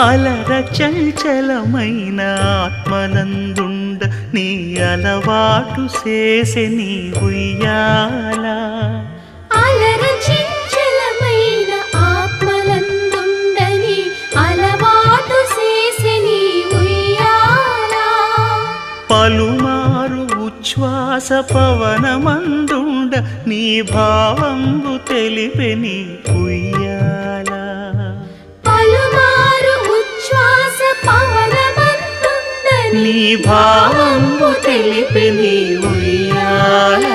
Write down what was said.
అలర చంచలమైన ఆత్మనందుండ నీ అలవాటు చేసే నీ ఉయ్యాల. అలర చంచలమైన ఆత్మనందుండ నీ అలవాటు చేసే నీ ఉయ్యాల. పలుమారు ఉచ్ఛ్వాస పవనమందుండ నీ భావంబు తెలిపే నీ ఉయ్యాల. నీ భావంబు తెలిపే నీ ఉయ్యాల.